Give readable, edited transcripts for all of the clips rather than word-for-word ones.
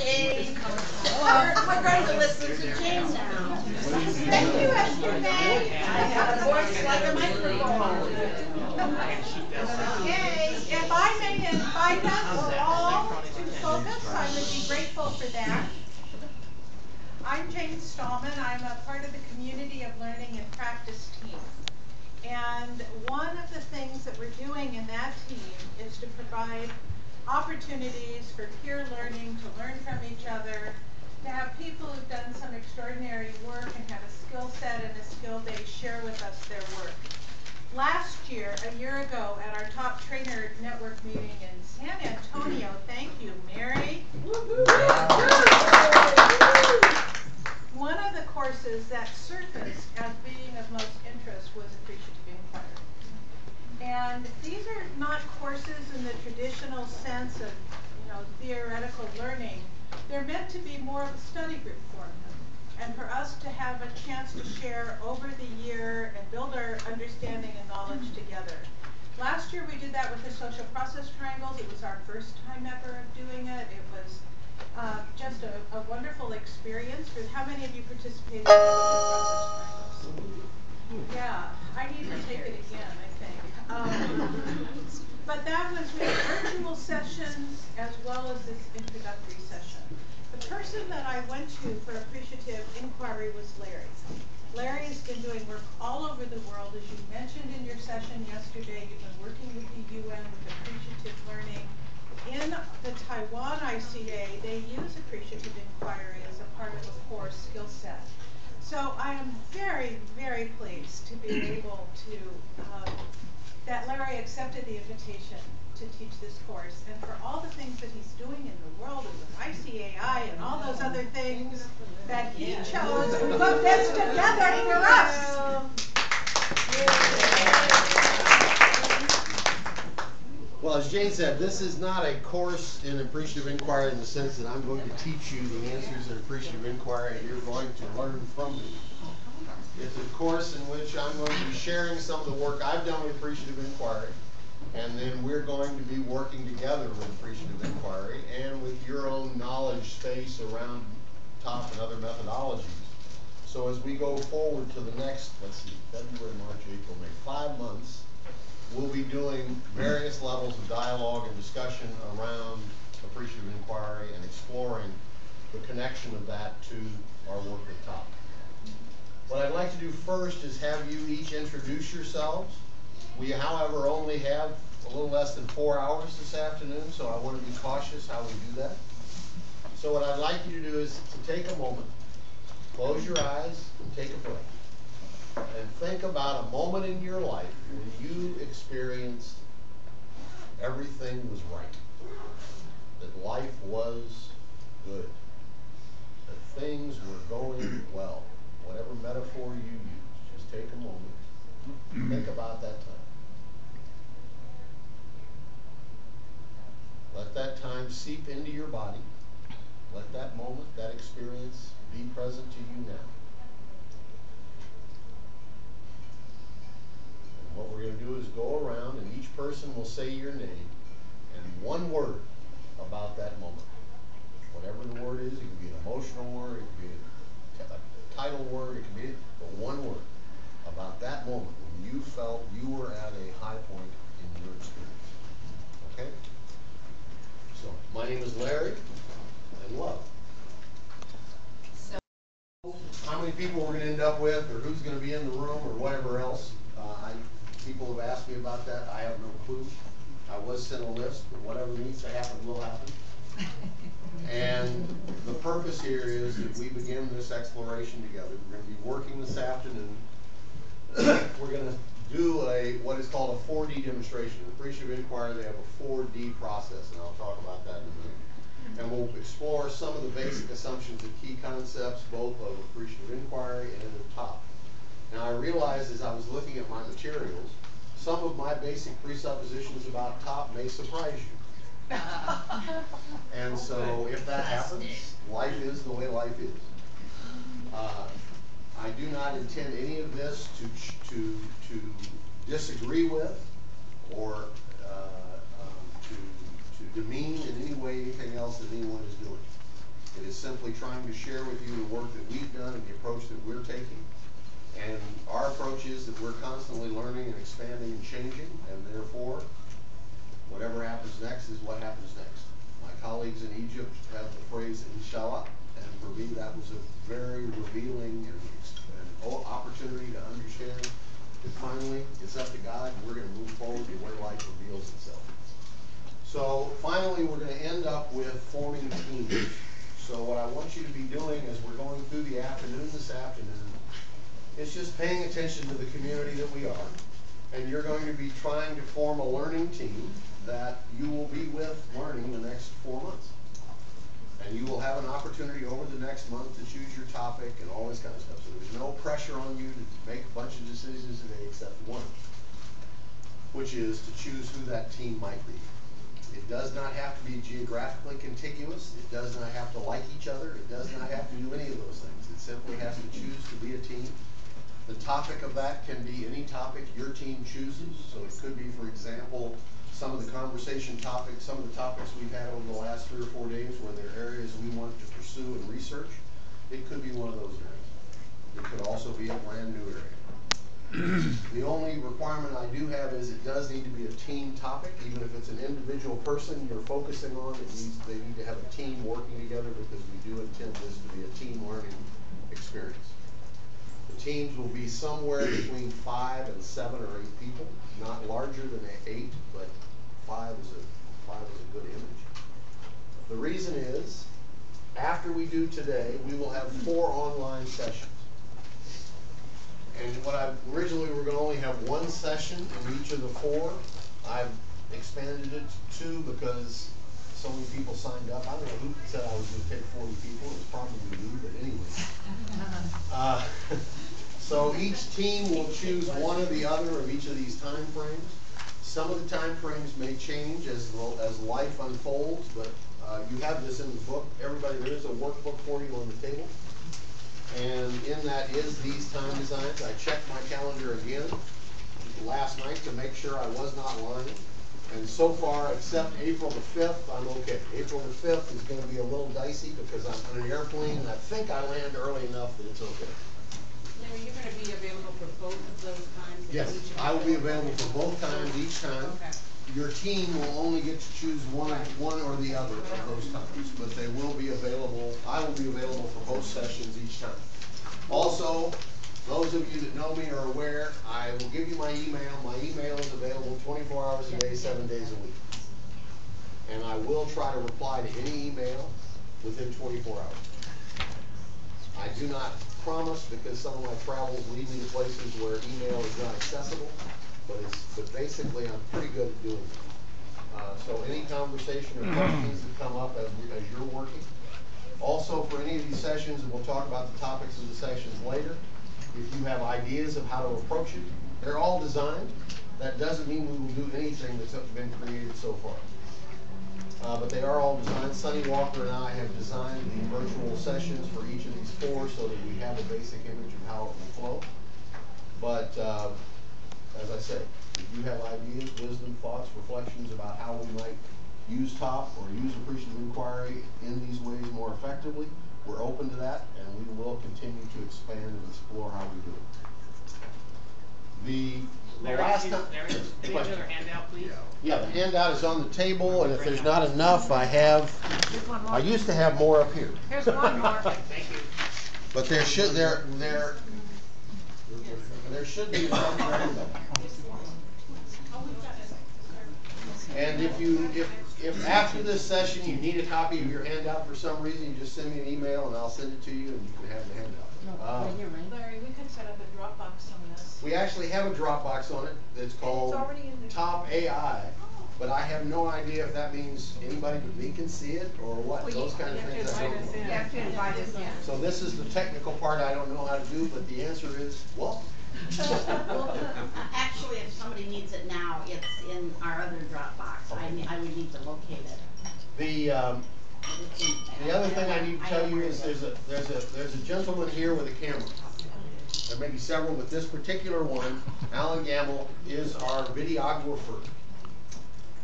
Jane. We're going to listen to Jane now. Thank you, Esther May. I have a voice like a microphone. Okay, if I may invite us all to focus, I would be grateful for that. I'm Jane Stallman. I'm a part of the Community of Learning and Practice team. And one of the things that we're doing in that team is to provide opportunities for peer learning, to learn from each other, to have people who've done some extraordinary work and have a skill set and a skill base share with us their work. Last year, a year ago, at our Top Trainer Network meeting in San Antonio, thank you, Mary. One of the courses that surfaced as being of most interest was Appreciative Inquiry. And these are not courses in the traditional sense of, theoretical learning. They're meant to be more of a study group format, and for us to have a chance to share over the year and build our understanding and knowledge together. Last year we did that with the social process triangles. It was our first time ever of doing it. It was just a wonderful experience. How many of you participated in the social process triangles? Yeah, I need to take it again, I think. But that was with virtual sessions as well as this introductory session. The person that I went to for Appreciative Inquiry was Larry. Larry has been doing work all over the world. As you mentioned in your session yesterday, you've been working with the UN with appreciative learning. In the Taiwan ICA, they use Appreciative Inquiry as a part of a core skill set. So I am very, very pleased to be able to, that Larry accepted the invitation to teach this course, and for all the things that he's doing in the world and with ICAI and all those other things that he chose to put this together for us. Well, as Jane said, this is not a course in Appreciative Inquiry in the sense that I'm going to teach you the answers in Appreciative Inquiry and you're going to learn from me. It's a course in which I'm going to be sharing some of the work I've done with Appreciative Inquiry, and then we're going to be working together with Appreciative Inquiry and with your own knowledge space around TOP and other methodologies. So as we go forward to the next, February, March, April, May, 5 months, we'll be doing various levels of dialogue and discussion around Appreciative Inquiry and exploring the connection of that to our work with TOP. What I'd like to do first is have you each introduce yourselves. We, however, only have a little less than 4 hours this afternoon, so I want to be cautious how we do that. So what I'd like you to do is to take a moment, close your eyes, and take a breath. And think about a moment in your life when you experienced everything was right, that life was good, that things were going well. Whatever metaphor you use, just take a moment, think about that time. Let that time seep into your body. Let that moment, that experience, be present to you now. And what we're going to do is go around and each person will say your name and one word about that moment. Whatever the word is, it could be an emotional word, it could be a title word, it could be but one word about that moment when you felt you were at a high point in your experience. Okay? So, my name is Larry, and love. So, how many people we're going to end up with, or who's going to be in the room, or whatever else, people have asked me about that. I have no clue. I was sent a list, but whatever needs to happen will happen. And the purpose here is that we begin this exploration together. We're going to be working this afternoon. We're going to do what is called a 4D demonstration. In Appreciative Inquiry, they have a 4D process, and I'll talk about that in a minute. And we'll explore some of the basic assumptions and key concepts, both of Appreciative Inquiry and of TOP. Now, I realized as I was looking at my materials, some of my basic presuppositions about TOP may surprise you. And so, if that happens, life is the way life is. I do not intend any of this to disagree with or to demean in any way anything else that anyone is doing. It is simply trying to share with you the work that we've done and the approach that we're taking. And our approach is that we're constantly learning and expanding and changing, and therefore, whatever happens next is what happens next. My colleagues in Egypt have the phrase inshallah, and for me that was a very revealing and opportunity to understand that finally it's up to God and we're going to move forward to where life reveals itself. So finally we're going to end up with forming teams. So what I want you to be doing as we're going through the afternoon this afternoon is just paying attention to the community that we are. And you're going to be trying to form a learning team that you will be with learning the next 4 months. And you will have an opportunity over the next month to choose your topic and all this kind of stuff. So there's no pressure on you to make a bunch of decisions today except one, which is to choose who that team might be. It does not have to be geographically contiguous. It does not have to like each other. It does not have to do any of those things. It simply has to choose to be a team. The topic of that can be any topic your team chooses. So it could be, for example, some of the conversation topics, some of the topics we've had over the last 3 or 4 days where there are areas we want to pursue and research. It could be one of those areas. It could also be a brand new area. The only requirement I do have is it does need to be a team topic. Even if it's an individual person you're focusing on, they need to have a team working together because we do intend this to be a team learning experience. The teams will be somewhere between 5 and 7 or 8 people, not larger than 8, but 5 is a good image. The reason is, after we do today, we will have 4 online sessions. And originally we were going to only have 1 session in each of the 4. I've expanded it to 2 because so many people signed up. I don't know who said I was going to take 40 people. It was probably me, but anyway. So each team will choose one or the other of each of these time frames. Some of the time frames may change as life unfolds, but you have this in the book. Everybody, there is a workbook for you on the table. And in that is these time designs. I checked my calendar again last night to make sure I was not lying. And so far, except April the 5th, I'm okay. April the 5th is going to be a little dicey because I'm on an airplane and I think I land early enough that it's okay. Are you going to be available for both of those times? Yes, I will be available for both times each time. Okay. Your team will only get to choose one or the other of those times, but they will be available. I will be available for both sessions each time. Also, those of you that know me are aware, I will give you my email. My email is available 24 hours a day, 7 days a week. And I will try to reply to any email within 24 hours. I do not promise because some of my travels lead me to places where email is not accessible, but basically I'm pretty good at doing it. So any conversation or questions that come up as you're working. Also, for any of these sessions, and we'll talk about the topics of the sessions later, if you have ideas of how to approach it, they're all designed. That doesn't mean we will do anything that's been created so far. But they are all designed. Sonny Walker and I have designed the virtual sessions for each of these 4 so that we have a basic image of how it will flow. But as I say, if you have ideas, wisdom, thoughts, reflections about how we might use TOP or use appreciative inquiry in these ways more effectively, we're open to that, and we will continue to expand and explore how we do it. The last time. Any other handout, please? Yeah, the handout is on the table, and if there's not enough, I used to have more up here. Here's one more. Thank you. But there should be one handout. And if after this session you need a copy of your handout for some reason, you just send me an email and I'll send it to you and you can have the handout. Larry, we could set up a Dropbox on this. We actually have a Dropbox on it that's called already in the Top AI, but I have no idea if that means anybody but me can see it or what. Those kind of things I don't know. You have to invite us in. So this is the technical part I don't know how to do, but the answer is, well. Well, actually, if somebody needs it now, it's in our other Dropbox. I would need to locate it. The other thing I need to tell you is there's a gentleman here with a camera. There may be several, but this particular one, Alan Gamble, is our videographer.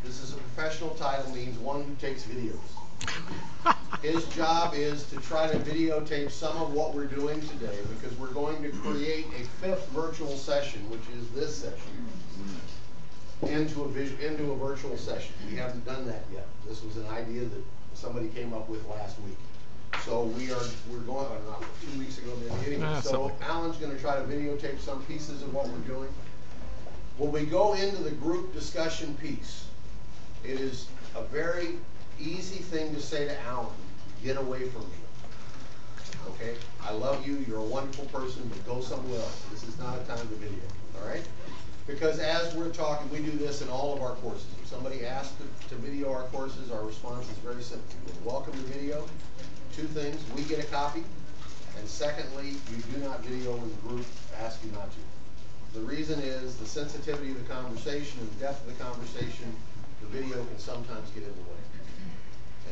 This is a professional title, means one who takes videos. His job is to try to videotape some of what we're doing today, because we're going to create a 5th virtual session, which is this session, into a virtual session. We haven't done that yet. This was an idea that somebody came up with last week. So we're going, not 2 weeks ago maybe, anyway. So Alan's going to try to videotape some pieces of what we're doing. When we go into the group discussion piece, it is a very easy thing to say to Alan, get away from me. Okay? I love you, you're a wonderful person, but go somewhere else. This is not a time to video, all right? Because as we're talking, we do this in all of our courses. If somebody asks to video our courses, our response is very simple. We're welcome to video. 2 things, we get a copy, and secondly, you do not video when the group asks you not to. The reason is the sensitivity of the conversation and the depth of the conversation, the video can sometimes get in the way.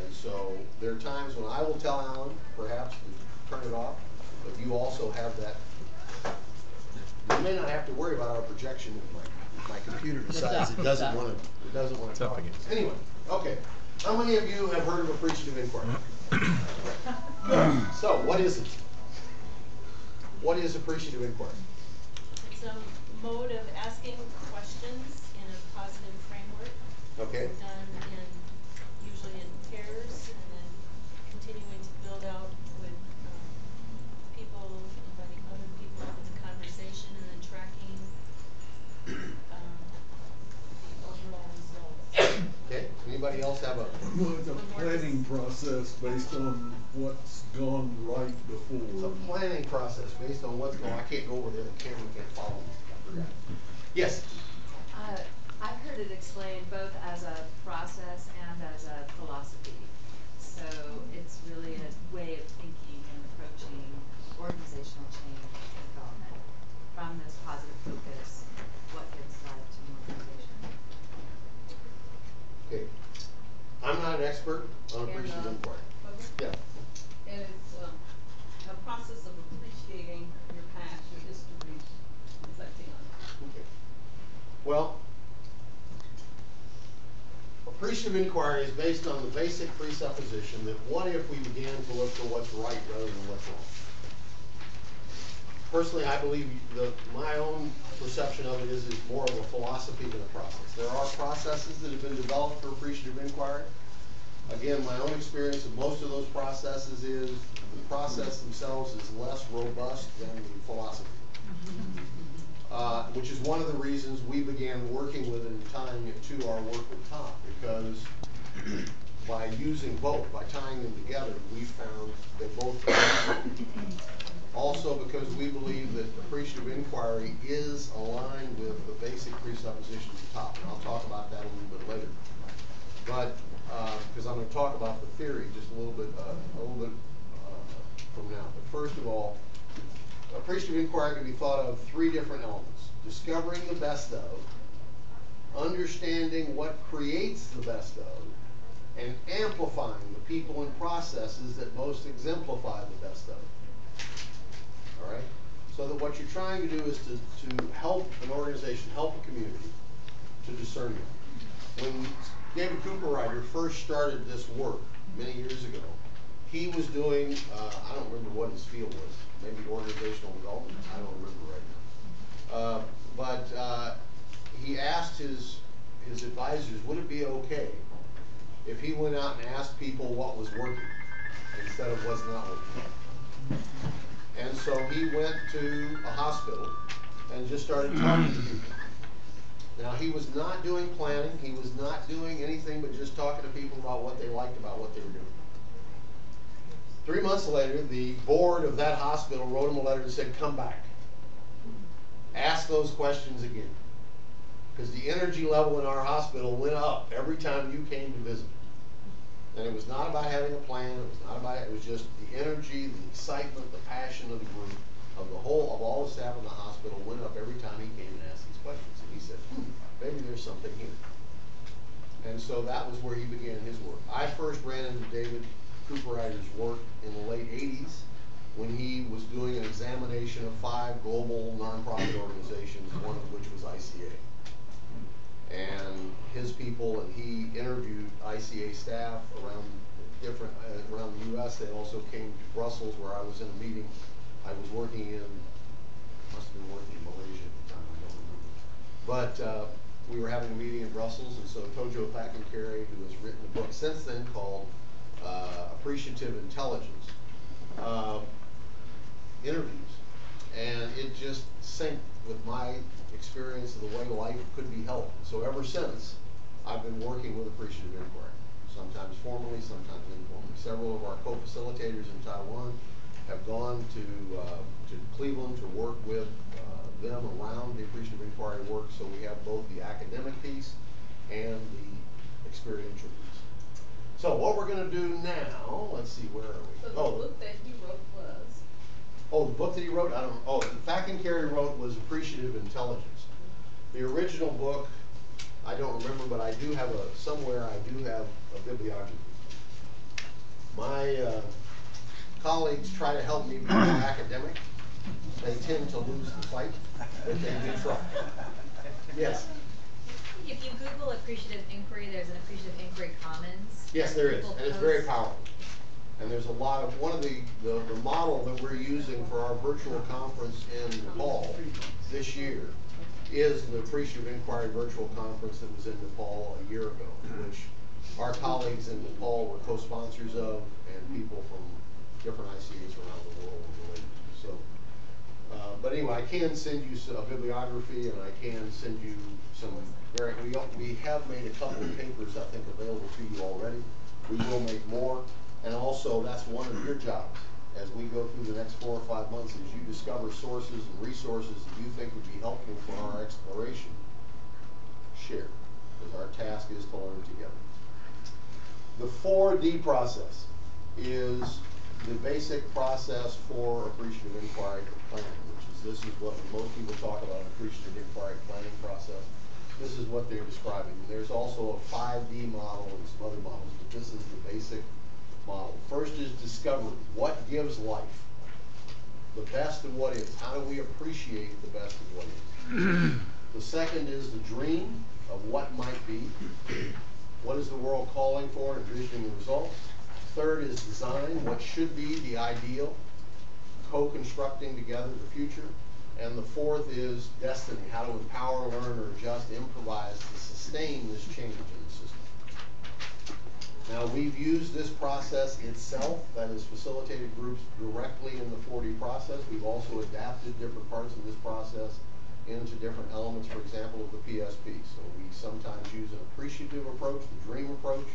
And so there are times when I will tell Alan, perhaps, to turn it off, but you also have that. You may not have to worry about our projection if my computer decides it doesn't want to talk. Anyway, okay. How many of you have heard of appreciative inquiry? So, what is it? What is appreciative inquiry? It's a mode of asking questions in a positive framework. Okay. Done usually in pairs, and then continuing to build out with people, inviting other people into the conversation, and then tracking the overall results. Okay. Anybody else have a? Well, it's a planning process based on what's gone right before. It's a planning process based on what's going on. I can't go over there, the camera can't follow me. I forgot. Yes? I've heard it explained both as a process and as a philosophy. So it's really a way of thinking and approaching organizational change and development from this positive focus, what gives life to an organization. Okay. I'm not an expert on appreciative inquiry. Yeah. And it's a process of appreciating your past, your history, reflecting on it. Okay. Well, appreciative inquiry is based on the basic presupposition that what if we began to look for what's right rather than what's wrong? Personally, I believe my own perception of it is more of a philosophy than a process. There are processes that have been developed for appreciative inquiry. Again, my own experience of most of those processes is the process themselves is less robust than the philosophy. Which is one of the reasons we began working with and tying it to our work with Top, because by using both, by tying them together, we found that both were useful. Also because we believe that appreciative inquiry is aligned with the basic presuppositions of Top, and I'll talk about that a little bit later. But because I'm going to talk about the theory just a little bit from now. But first of all, appreciative inquiry can be thought of 3 different elements: discovering the best of, understanding what creates the best of, and amplifying the people and processes that most exemplify the best of. All right? So that what you're trying to do is to help an organization, help a community to discern that. When David Cooperrider first started this work many years ago, he was doing, I don't remember what his field was, maybe organizational development, I don't remember right now. But he asked his advisors, would it be okay if he went out and asked people what was working instead of what's not working? And so he went to a hospital and just started talking to people. Now, he was not doing planning, he was not doing anything but just talking to people about what they liked about what they were doing. 3 months later, the board of that hospital wrote him a letter and said, come back. Ask those questions again. Because the energy level in our hospital went up every time you came to visit. And it was not about having a plan, it was not about it was just the energy, the excitement, the passion of the group, of all the staff in the hospital went up every time he came and asked these questions. And he said, maybe there's something here. And so that was where he began his work. I first ran into David Cooperrider's work in the late 80s when he was doing an examination of 5 global nonprofit organizations, one of which was ICA. And his people, and he interviewed ICA staff around the US. They also came to Brussels, where I was in a meeting. I was working in, must have been working in Malaysia at the time, I don't remember. But we were having a meeting in Brussels, and so Tojo Thackencarry, who has written a book since then called Appreciative Intelligence, interviews. And it just synced with my experience of the way life could be helped. So ever since, I've been working with Appreciative Inquiry, sometimes formally, sometimes informally. Several of our co-facilitators in Taiwan have gone to Cleveland to work with them around the Appreciative Inquiry work, so we have both the academic piece and the experiential piece. So what we're going to do now, let's see, where are we? So the book that he wrote was? Oh, the book that he wrote? I don't know. Oh, the Thackencarry wrote was Appreciative Intelligence. The original book, I don't remember, but I do have somewhere I do have a bibliography. My colleagues try to help me be more academic. They tend to lose the fight, but they do try. Yes? If you Google Appreciative Inquiry, there's an Appreciative Inquiry Commons. Yes, there is, People and it's very post- powerful. And there's a lot of, one of the model that we're using for our virtual conference in Nepal this year is the Appreciative Inquiry virtual conference that was in Nepal a year ago, which our colleagues in Nepal were co-sponsors of, and people from different ICAs around the world were related to. So, but anyway, I can send you a bibliography, and I can send you some we have made a couple of papers, I think, available to you already. We will make more. And also, that's one of your jobs as we go through the next 4 or 5 months, is you discover sources and resources that you think would be helpful for our exploration. Share, because our task is to learn together. The 4D process is the basic process for appreciative inquiry planning, which is, this is what most people talk about, an appreciative inquiry planning process. This is what they're describing. There's also a 5D model and some other models, but this is the basic model. First is discovery. What gives life? The best of what is. How do we appreciate the best of what is? The second is the dream of what might be. What is the world calling for, envisioning the results? Third is design. What should be the ideal? Co-constructing together the future. And the fourth is destiny. How to empower, learn, or adjust, improvise to sustain this change in the system. Now, we've used this process itself, that is facilitated groups directly in the 4D process. We've also adapted different parts of this process into different elements, for example, of the PSP. So we sometimes use an appreciative approach, the dream approach,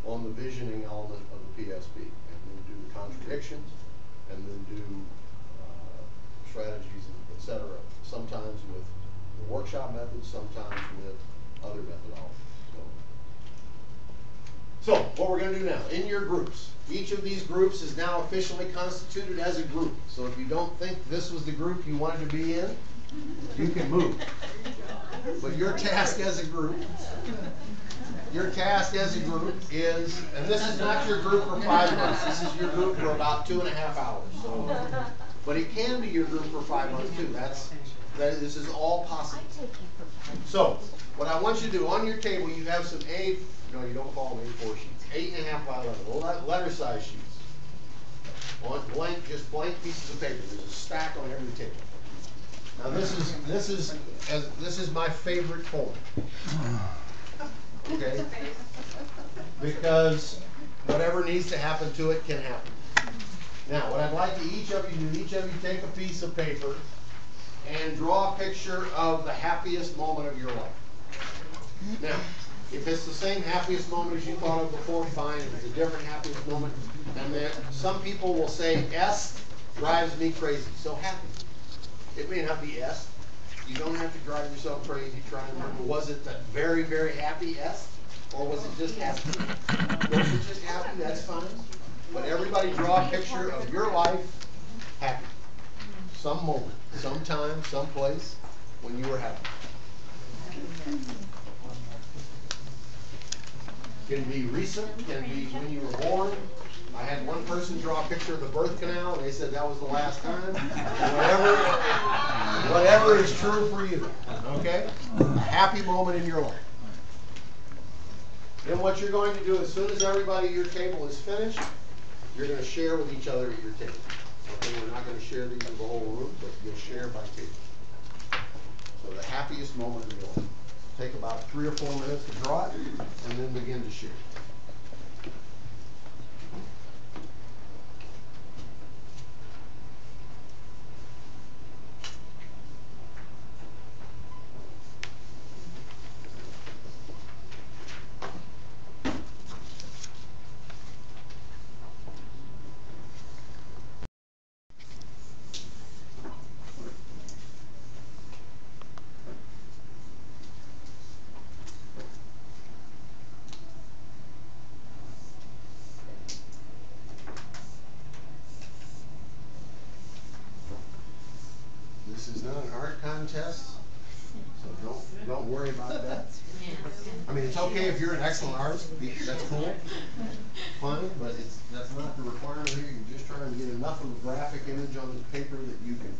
on the visioning element of the PSP. And then do the contradictions, and then do strategies, etc. Sometimes with the workshop methods, sometimes with other methodologies. So what we're going to do now, in your groups, each of these groups is now officially constituted as a group. So if you don't think this was the group you wanted to be in, you can move. But your task as a group is, and this is not your group for 5 months, this is your group for about 2.5 hours. So, but it can be your group for 5 months too. This is all possible. So what I want you to do, on your table you have some no, you don't call them A4 sheets, 8.5 by 11, letter size sheets. On just blank pieces of paper. There's a stack on every table. Now this is my favorite form. Okay? Because whatever needs to happen to it can happen. Now, what I'd like each of you take a piece of paper and draw a picture of the happiest moment of your life. Now, if it's the same happiest moment as you thought of before, fine. If it's a different happiest moment, and then some people will say, S drives me crazy. So happy. It may not be S. You don't have to drive yourself crazy trying to remember, was it that very, very happy S? Or was it just happy? Was it just happy? That's fine. But everybody draw a picture of your life happy. Some moment, some time, some place when you were happy. Can be recent, can be when you were born. I had one person draw a picture of the birth canal, and they said that was the last time. Whatever is true for you, okay? A happy moment in your life. Then what you're going to do, as soon as everybody at your table is finished, You're gonna share with each other at your table. Okay, we're not gonna share these with the whole room, but you'll share by table. So the happiest moment of your life. Take about 3 or 4 minutes to draw it, and then begin to share. This is not an art contest, so don't worry about that. I mean, it's okay if you're an excellent artist, that's cool, fine, but that's not the requirement here. You're just trying to get enough of a graphic image on the paper that you can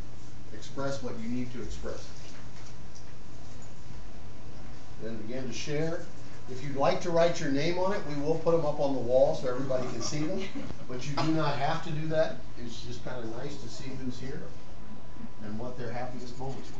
express what you need to express. Then begin to share. If you'd like to write your name on it, we will put them up on the wall so everybody can see them, but you do not have to do that. It's just kind of nice to see who's here and what their happiest moments were.